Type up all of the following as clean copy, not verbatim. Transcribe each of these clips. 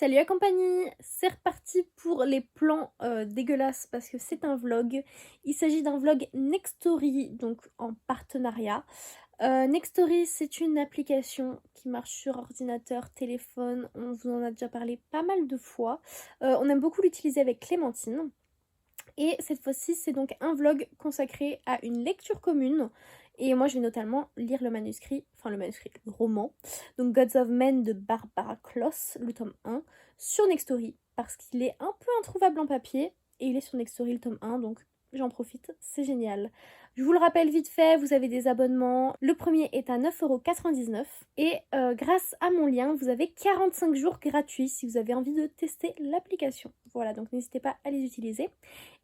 Salut la compagnie, c'est reparti pour les plans dégueulasses parce que c'est un vlog. Il s'agit d'un vlog Nextory, donc en partenariat. Nextory, c'est une application qui marche sur ordinateur, téléphone, on vous en a déjà parlé pas mal de fois. On aime beaucoup l'utiliser avec Clémentine. Et cette fois-ci, c'est donc un vlog consacré à une lecture commune. Et moi, je vais notamment lire le roman, donc Gods of Men de Barbara Kloss, le tome 1, sur Nextory, parce qu'il est un peu introuvable en papier, et il est sur Nextory le tome 1, donc j'en profite, c'est génial. Je vous le rappelle vite fait, vous avez des abonnements. Le premier est à 9,99 € et grâce à mon lien, vous avez 45 jours gratuits si vous avez envie de tester l'application. Voilà, donc n'hésitez pas à les utiliser.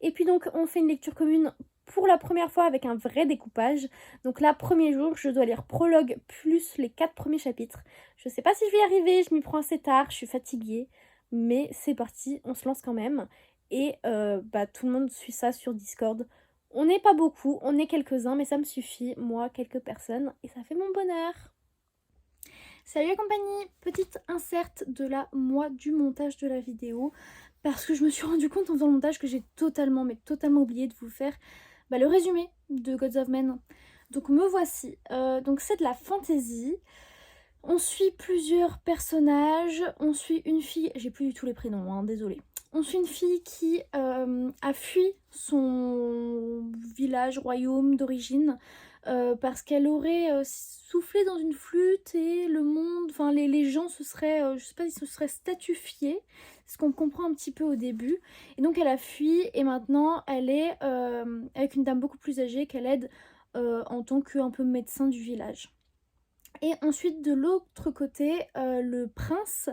Et puis donc, on fait une lecture commune pour la première fois avec un vrai découpage. Donc là, premier jour, je dois lire prologue plus les 4 premiers chapitres. Je sais pas si je vais y arriver, je m'y prends assez tard, je suis fatiguée. Mais c'est parti, on se lance quand même. Et tout le monde suit ça sur Discord. On n'est pas beaucoup, on est quelques-uns, mais ça me suffit, moi, quelques personnes, et ça fait mon bonheur. Salut la compagnie, petite inserte de la moi du montage de la vidéo, parce que je me suis rendu compte en faisant le montage que j'ai totalement oublié de vous faire le résumé de Gods of Men. Donc me voici, donc c'est de la fantasy. On suit plusieurs personnages, on suit une fille, j'ai plus du tout les prénoms, hein, désolée. On suit une fille qui a fui son village, royaume d'origine, parce qu'elle aurait soufflé dans une flûte et le monde, enfin les gens se seraient, je sais pas, ils se seraient statufiés, c'est ce qu'on comprend un petit peu au début. Et donc elle a fui et maintenant elle est avec une dame beaucoup plus âgée qu'elle aide en tant qu'un peu médecin du village. Et ensuite de l'autre côté, le prince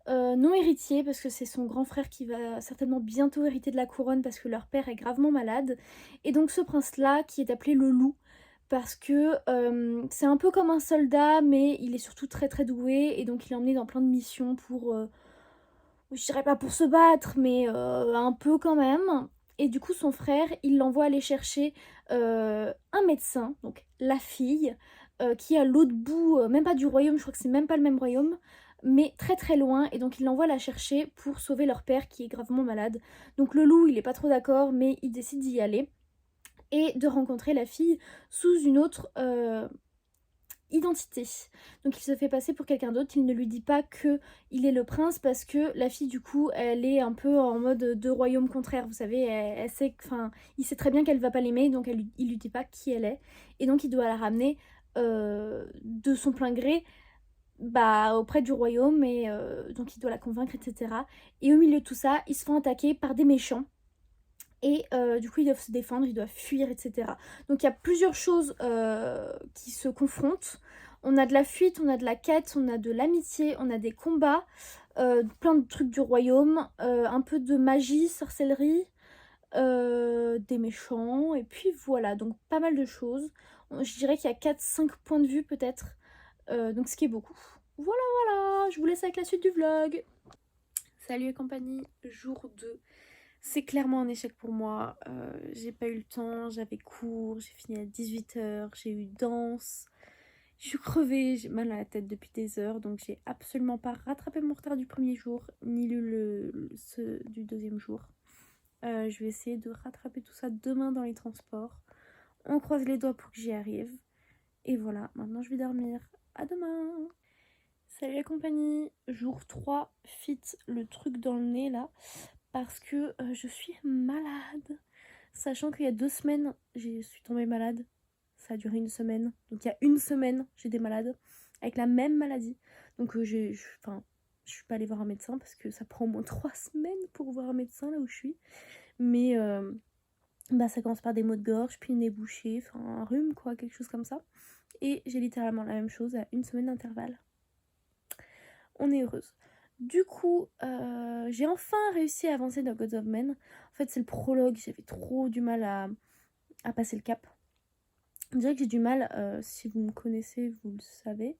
non héritier, parce que c'est son grand frère qui va certainement bientôt hériter de la couronne parce que leur père est gravement malade. Et donc ce prince-là qui est appelé le loup, parce que c'est un peu comme un soldat, mais il est surtout très très doué, et donc il est emmené dans plein de missions pour, je dirais pas pour se battre, mais un peu quand même. Et du coup son frère, il l'envoie aller chercher un médecin, donc la fille, qui est à l'autre bout, même pas du royaume, je crois que c'est même pas le même royaume, mais très très loin, et donc il l'envoie la chercher pour sauver leur père qui est gravement malade. Donc le loup, il est pas trop d'accord, mais il décide d'y aller, et de rencontrer la fille sous une autre identité. Donc il se fait passer pour quelqu'un d'autre, il ne lui dit pas que il est le prince, parce que la fille du coup elle est un peu en mode deux royaumes contraires, vous savez, elle sait, enfin il sait très bien qu'elle va pas l'aimer, donc il lui dit pas qui elle est, et donc il doit la ramener de son plein gré auprès du royaume, et donc il doit la convaincre, etc. Et au milieu de tout ça, ils se font attaquer par des méchants. Et du coup, ils doivent se défendre, ils doivent fuir, etc. Donc il y a plusieurs choses qui se confrontent. On a de la fuite, on a de la quête, on a de l'amitié, on a des combats, plein de trucs du royaume, un peu de magie, sorcellerie, des méchants, et puis voilà, donc pas mal de choses. Je dirais qu'il y a 4-5 points de vue peut-être, donc ce qui est beaucoup. Voilà, voilà, je vous laisse avec la suite du vlog. Salut et compagnie, jour 2. C'est clairement un échec pour moi, j'ai pas eu le temps, j'avais cours, j'ai fini à 18 h, j'ai eu danse, je suis crevée, j'ai mal à la tête depuis des heures, donc j'ai absolument pas rattrapé mon retard du premier jour, ni ceux du deuxième jour. Je vais essayer de rattraper tout ça demain dans les transports. On croise les doigts pour que j'y arrive. Et voilà, maintenant je vais dormir. À demain. Salut la compagnie, jour 3, fit le truc dans le nez là, parce que je suis malade. Sachant qu'il y a 2 semaines, je suis tombée malade. Ça a duré une semaine. Donc il y a une semaine, j'étais malade, avec la même maladie. Donc je suis pas allée voir un médecin parce que ça prend au moins 3 semaines pour voir un médecin là où je suis. Mais ça commence par des maux de gorge, puis le nez bouché, enfin un rhume quoi, quelque chose comme ça. Et j'ai littéralement la même chose à une semaine d'intervalle. On est heureuse. Du coup, j'ai enfin réussi à avancer dans Gods of Men. En fait, c'est le prologue, j'avais trop du mal à passer le cap. Je dirais que j'ai du mal, si vous me connaissez, vous le savez,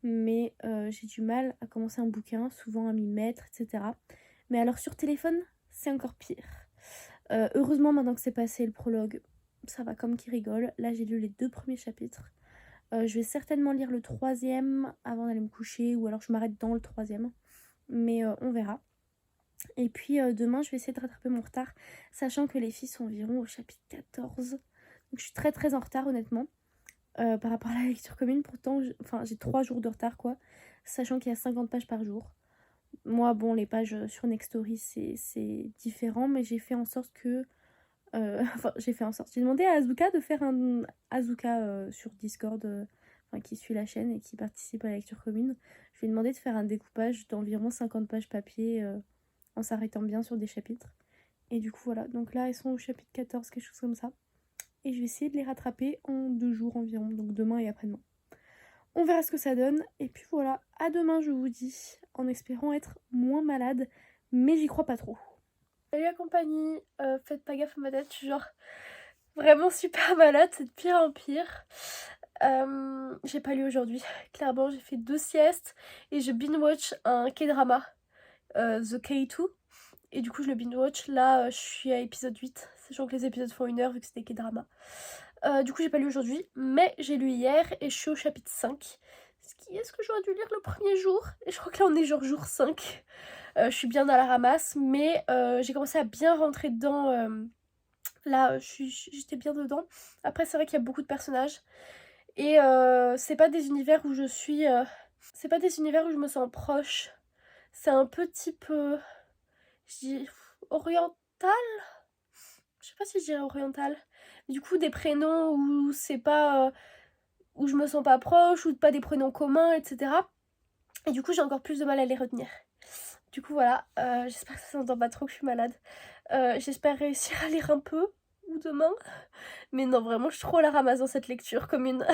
mais j'ai du mal à commencer un bouquin, souvent à m'y mettre, etc. Mais alors sur téléphone, c'est encore pire. Heureusement, maintenant que c'est passé le prologue, ça va comme qui rigole. Là, j'ai lu les 2 premiers chapitres. Je vais certainement lire le 3e avant d'aller me coucher, ou alors je m'arrête dans le 3e. mais on verra. Et puis demain, je vais essayer de rattraper mon retard, sachant que les filles sont environ au chapitre 14. Donc je suis très très en retard honnêtement, par rapport à la lecture commune. Pourtant, j'ai 3 jours de retard quoi, sachant qu'il y a 50 pages par jour. Moi, bon, les pages sur Nextory, c'est différent, mais j'ai fait en sorte que... j'ai fait en sorte. J'ai demandé à Azuka de faire un... Azuka sur Discord, qui suit la chaîne et qui participe à la lecture commune. Je lui ai demandé de faire un découpage d'environ 50 pages papier en s'arrêtant bien sur des chapitres. Et du coup, voilà. Donc là, elles sont au chapitre 14, quelque chose comme ça. Et je vais essayer de les rattraper en 2 jours environ, donc demain et après-demain. On verra ce que ça donne. Et puis voilà, à demain je vous dis, en espérant être moins malade, mais j'y crois pas trop. Salut la compagnie, faites pas gaffe à ma tête, je suis genre vraiment super malade, c'est de pire en pire. J'ai pas lu aujourd'hui, clairement j'ai fait 2 siestes et je binge-watch un K-drama, The K2. Et du coup je le binge-watch, là je suis à épisode 8, sachant que les épisodes font 1 heure vu que c'était K-drama. Du coup j'ai pas lu aujourd'hui, mais j'ai lu hier et je suis au chapitre 5. Est-ce que j'aurais dû lire le premier jour? Et je crois que là on est genre jour 5. Je suis bien dans la ramasse, mais j'ai commencé à bien rentrer dedans. Là j'étais bien dedans. Après c'est vrai qu'il y a beaucoup de personnages. Et c'est pas des univers où je suis... c'est pas des univers où je me sens proche. C'est un peu type... je dis oriental? Je sais pas si je dirais oriental. Du coup des prénoms où c'est pas... où je me sens pas proche, ou pas des prénoms communs, etc. Et du coup j'ai encore plus de mal à les retenir. Du coup voilà, j'espère que ça s'entend pas trop que je suis malade. J'espère réussir à lire un peu, ou demain. Mais non, vraiment, je suis trop à la ramasse dans cette lecture commune.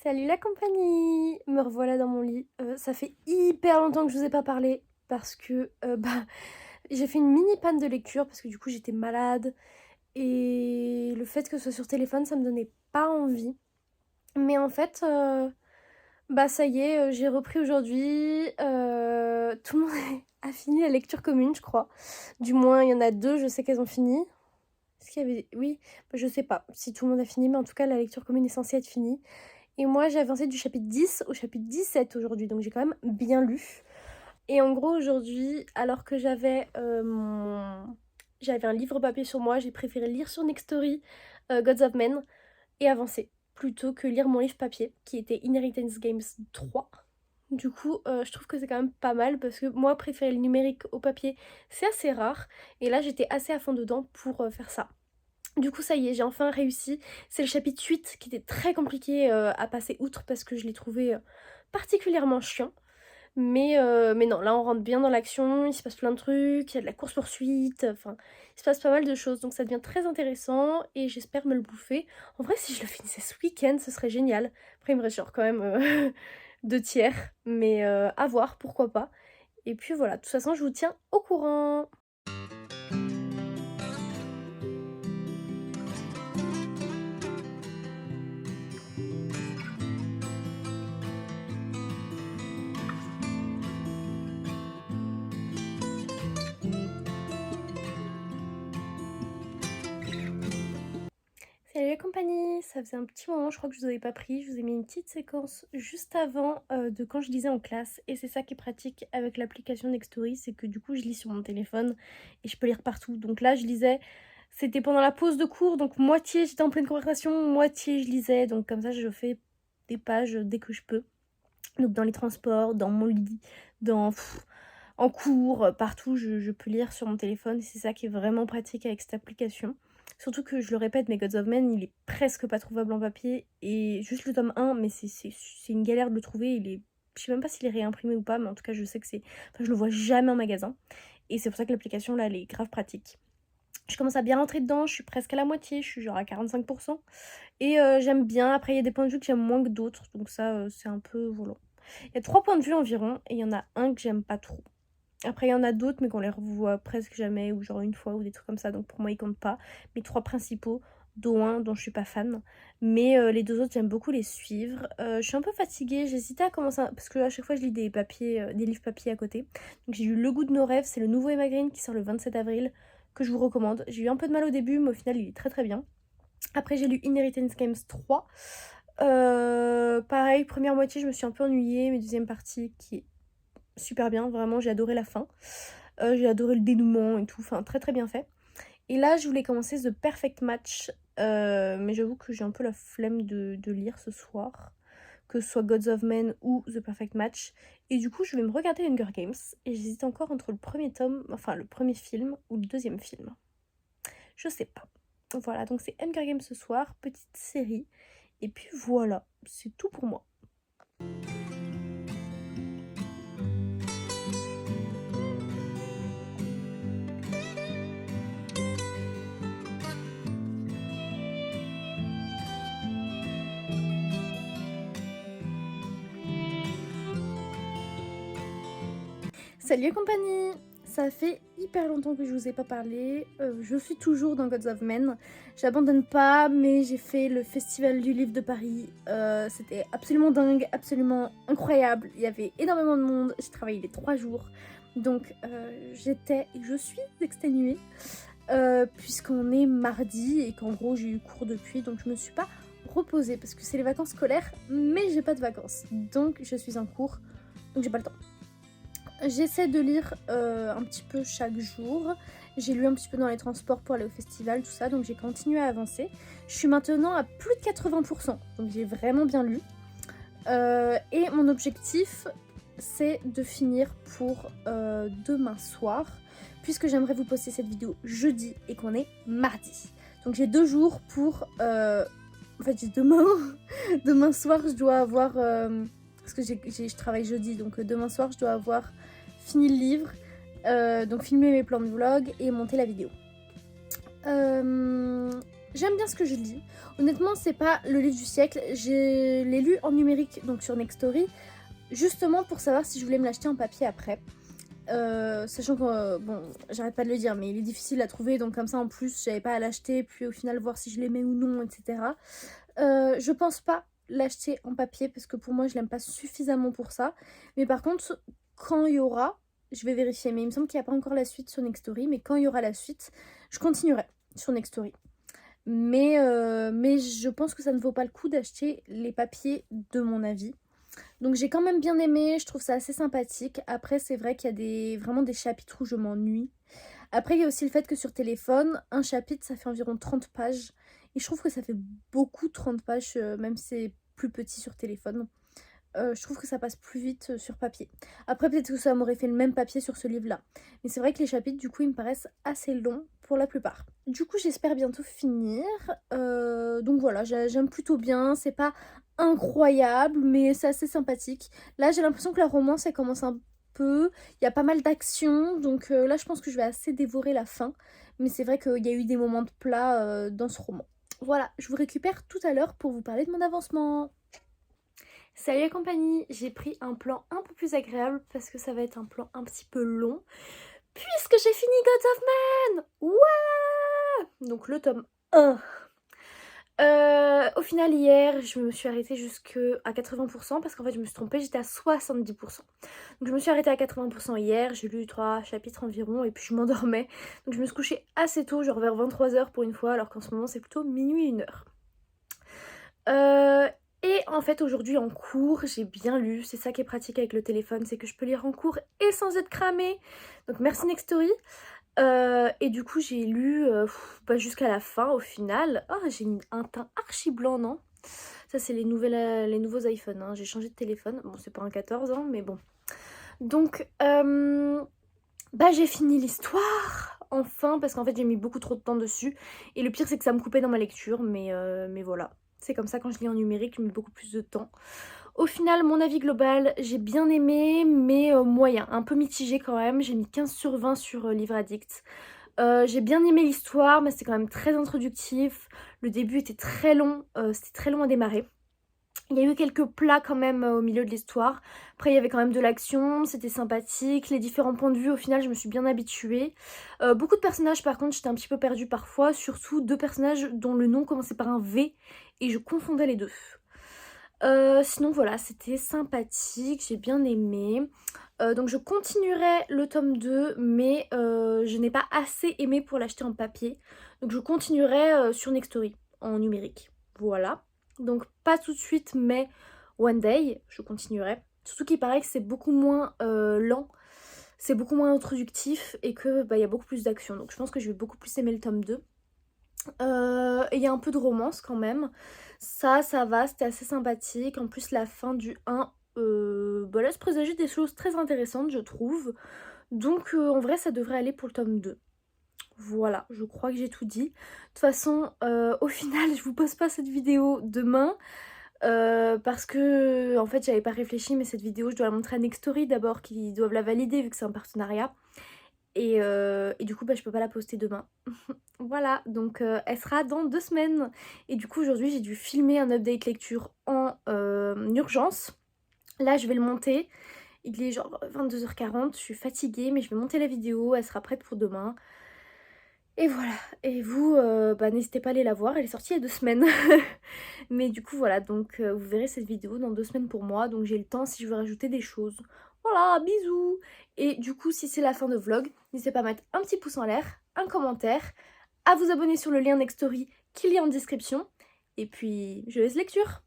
Salut la compagnie, me revoilà dans mon lit. Ça fait hyper longtemps que je vous ai pas parlé, parce que j'ai fait une mini panne de lecture, parce que du coup j'étais malade. Et le fait que ce soit sur téléphone, ça me donnait pas envie. Mais en fait... ça y est, j'ai repris aujourd'hui. Tout le monde a fini la lecture commune, je crois. Du moins, il y en a 2, je sais qu'elles ont fini. Est-ce qu'il y avait... Oui, je sais pas si tout le monde a fini, mais en tout cas, la lecture commune est censée être finie. Et moi, j'ai avancé du chapitre 10 au chapitre 17 aujourd'hui, donc j'ai quand même bien lu. Et en gros, aujourd'hui, alors que j'avais j'avais un livre papier sur moi, j'ai préféré lire sur Nextory Gods of Men et avancer, plutôt que lire mon livre papier, qui était Inheritance Games 3. Du coup, je trouve que c'est quand même pas mal, parce que moi, préférer le numérique au papier, c'est assez rare. Et là, j'étais assez à fond dedans pour faire ça. Du coup, ça y est, j'ai enfin réussi. C'est le chapitre 8 qui était très compliqué à passer outre, parce que je l'ai trouvé particulièrement chiant. Mais non, là on rentre bien dans l'action, il se passe plein de trucs, il y a de la course-poursuite, enfin, il se passe pas mal de choses, donc ça devient très intéressant et j'espère me le bouffer. En vrai, si je le finissais ce week-end, ce serait génial. Après, il me reste genre quand même 2 tiers, mais à voir, pourquoi pas. Et puis voilà, de toute façon, je vous tiens au courant. Salut la compagnie, ça faisait un petit moment, je crois que je vous avais pas pris, je vous ai mis une petite séquence juste avant de quand je lisais en classe, et c'est ça qui est pratique avec l'application Nextory, c'est que du coup je lis sur mon téléphone et je peux lire partout. Donc là je lisais, c'était pendant la pause de cours, donc moitié j'étais en pleine conversation, moitié je lisais, donc comme ça je fais des pages dès que je peux. Donc dans les transports, dans mon lit, en cours, partout je peux lire sur mon téléphone, et c'est ça qui est vraiment pratique avec cette application. Surtout que, je le répète, mais Gods of Men, il est presque pas trouvable en papier. Et juste le tome 1, mais c'est une galère de le trouver. Je sais même pas s'il est réimprimé ou pas, mais en tout cas, je sais que c'est... Enfin, je le vois jamais en magasin. Et c'est pour ça que l'application, là, elle est grave pratique. Je commence à bien rentrer dedans, je suis presque à la moitié, je suis genre à 45%. Et j'aime bien. Après, il y a des points de vue que j'aime moins que d'autres. Donc ça, c'est un peu... Voilà. Il y a 3 points de vue environ, et il y en a un que j'aime pas trop. Après, il y en a d'autres, mais qu'on les revoit presque jamais, ou genre une fois, ou des trucs comme ça. Donc pour moi, ils comptent pas. Mes 3 principaux, dont un dont je suis pas fan. Mais les 2 autres, j'aime beaucoup les suivre. Je suis un peu fatiguée. J'hésitais à commencer, parce que à chaque fois, je lis des papiers, des livres papier à côté. Donc j'ai lu Le goût de nos rêves. C'est le nouveau Emma Green qui sort le 27 avril, que je vous recommande. J'ai eu un peu de mal au début, mais au final, il est très très bien. Après, j'ai lu Inheritance Games 3. Pareil, première moitié, je me suis un peu ennuyée. Mais deuxième partie, qui est super bien, vraiment j'ai adoré la fin. J'ai adoré le dénouement et tout, enfin très très bien fait. Et là je voulais commencer The Perfect Match, mais j'avoue que j'ai un peu la flemme de lire ce soir, que ce soit Gods of Men ou The Perfect Match. Et du coup je vais me regarder Hunger Games, et j'hésite encore entre le premier tome, enfin le premier film ou le deuxième film. Je sais pas. Voilà, donc c'est Hunger Games ce soir, petite série. Et puis voilà, c'est tout pour moi. Salut et compagnie! Ça fait hyper longtemps que je vous ai pas parlé, je suis toujours dans Gods of Men, j'abandonne pas, mais j'ai fait le festival du livre de Paris, c'était absolument dingue, absolument incroyable, il y avait énormément de monde, j'ai travaillé les 3 jours, donc j'étais et je suis exténuée, puisqu'on est mardi et qu'en gros j'ai eu cours depuis, donc je me suis pas reposée parce que c'est les vacances scolaires, mais j'ai pas de vacances, donc je suis en cours, donc j'ai pas le temps. J'essaie de lire un petit peu chaque jour. J'ai lu un petit peu dans les transports pour aller au festival, tout ça, donc j'ai continué à avancer. Je suis maintenant à plus de 80%, donc j'ai vraiment bien lu. Et mon objectif, c'est de finir pour demain soir, puisque j'aimerais vous poster cette vidéo jeudi et qu'on est mardi. Donc j'ai 2 jours pour... En fait, j'ai demain. Demain soir, je dois avoir... Parce que je travaille jeudi, donc demain soir, je dois avoir fini le livre, donc filmer mes plans de vlog et monter la vidéo. J'aime bien ce que je lis. Honnêtement, c'est pas le livre du siècle. Je l'ai lu en numérique, donc sur Nextory, justement pour savoir si je voulais me l'acheter en papier après. Sachant que, bon, j'arrête pas de le dire, mais il est difficile à trouver, donc comme ça en plus, j'avais pas à l'acheter, puis au final voir si je l'aimais ou non, etc. Je pense pas l'acheter en papier parce que pour moi je l'aime pas suffisamment pour ça, mais par contre quand il y aura, je vais vérifier, mais il me semble qu'il n'y a pas encore la suite sur Nextory, mais quand il y aura la suite je continuerai sur Nextory, mais je pense que ça ne vaut pas le coup d'acheter les papiers de mon avis. Donc j'ai quand même bien aimé, je trouve ça assez sympathique. Après c'est vrai qu'il y a vraiment des chapitres où je m'ennuie. Après il y a aussi le fait que sur téléphone, un chapitre ça fait environ 30 pages. Et je trouve que ça fait beaucoup 30 pages, même si c'est plus petit sur téléphone. Je trouve que ça passe plus vite sur papier. Après peut-être que ça m'aurait fait le même papier sur ce livre-là. Mais c'est vrai que les chapitres du coup ils me paraissent assez longs pour la plupart. Du coup j'espère bientôt finir. Donc voilà, j'aime plutôt bien. C'est pas incroyable mais c'est assez sympathique. Là j'ai l'impression que la romance elle commence un peu. Il y a pas mal d'action. Donc là je pense que je vais assez dévorer la fin. Mais c'est vrai qu'il y a eu des moments de plat dans ce roman. Voilà, je vous récupère tout à l'heure pour vous parler de mon avancement. Salut les compagnies, j'ai pris un plan un peu plus agréable parce que ça va être un plan un petit peu long puisque j'ai fini Gods of Men. Ouais. Donc le tome 1. Au final hier je me suis arrêtée jusqu'à 80% parce qu'en fait je me suis trompée, j'étais à 70%. Donc je me suis arrêtée à 80% hier, j'ai lu 3 chapitres environ et puis je m'endormais. Donc je me suis couchée assez tôt, genre vers 23h pour une fois, alors qu'en ce moment c'est plutôt minuit 1h. Et en fait aujourd'hui en cours j'ai bien lu, c'est ça qui est pratique avec le téléphone, c'est que je peux lire en cours et sans être cramée. Donc merci Nextory. Et du coup j'ai lu jusqu'à la fin au final. Oh j'ai un teint archi blanc, non? Ça c'est les nouveaux iPhones, hein. J'ai changé de téléphone, bon c'est pas un 14 ans mais bon. Donc j'ai fini l'histoire enfin parce qu'en fait j'ai mis beaucoup trop de temps dessus. Et le pire c'est que ça me coupait dans ma lecture, mais voilà. C'est comme ça quand je lis en numérique, je mets beaucoup plus de temps. Au final, mon avis global, j'ai bien aimé, mais moyen, un peu mitigé quand même. J'ai mis 15 sur 20 sur Livre Addict. J'ai bien aimé l'histoire, mais c'était quand même très introductif. Le début était très long, c'était très long à démarrer. Il y a eu quelques plats quand même au milieu de l'histoire. Après il y avait quand même de l'action, c'était sympathique. Les différents points de vue, au final je me suis bien habituée. Beaucoup de personnages par contre j'étais un petit peu perdue parfois. Surtout 2 personnages dont le nom commençait par un V et je confondais les deux. Sinon voilà, c'était sympathique, j'ai bien aimé. Donc je continuerai le tome 2, mais je n'ai pas assez aimé pour l'acheter en papier. Donc je continuerai sur Nextory, en numérique. Voilà. Donc pas tout de suite, mais one day, je continuerai. Surtout qu'il paraît que c'est beaucoup moins lent, c'est beaucoup moins introductif et que bah, y a beaucoup plus d'action. Donc je pense que je vais beaucoup plus aimer le tome 2. Et il y a un peu de romance quand même. Ça va, c'était assez sympathique. En plus, la fin du 1 bah, laisse présager des choses très intéressantes, je trouve. Donc en vrai, ça devrait aller pour le tome 2. Voilà, je crois que j'ai tout dit. De toute façon, au final, je vous poste pas cette vidéo demain. Parce que en fait j'avais pas réfléchi, mais cette vidéo je dois la montrer à Nextory d'abord, qui doivent la valider vu que c'est un partenariat. Et du coup bah je peux pas la poster demain. Voilà, donc elle sera dans 2 semaines. Et du coup aujourd'hui j'ai dû filmer un update lecture en urgence. Là je vais le monter. Il est genre 22h40, je suis fatiguée mais je vais monter la vidéo, elle sera prête pour demain. Et voilà, et vous, bah, n'hésitez pas à aller la voir, elle est sortie il y a 2 semaines. Mais du coup voilà, donc vous verrez cette vidéo dans 2 semaines pour moi, donc j'ai le temps si je veux rajouter des choses. Voilà, bisous! Et du coup, si c'est la fin de vlog, n'hésitez pas à mettre un petit pouce en l'air, un commentaire, à vous abonner sur le lien Nextory qu'il y a en description. Et puis, je laisse lecture!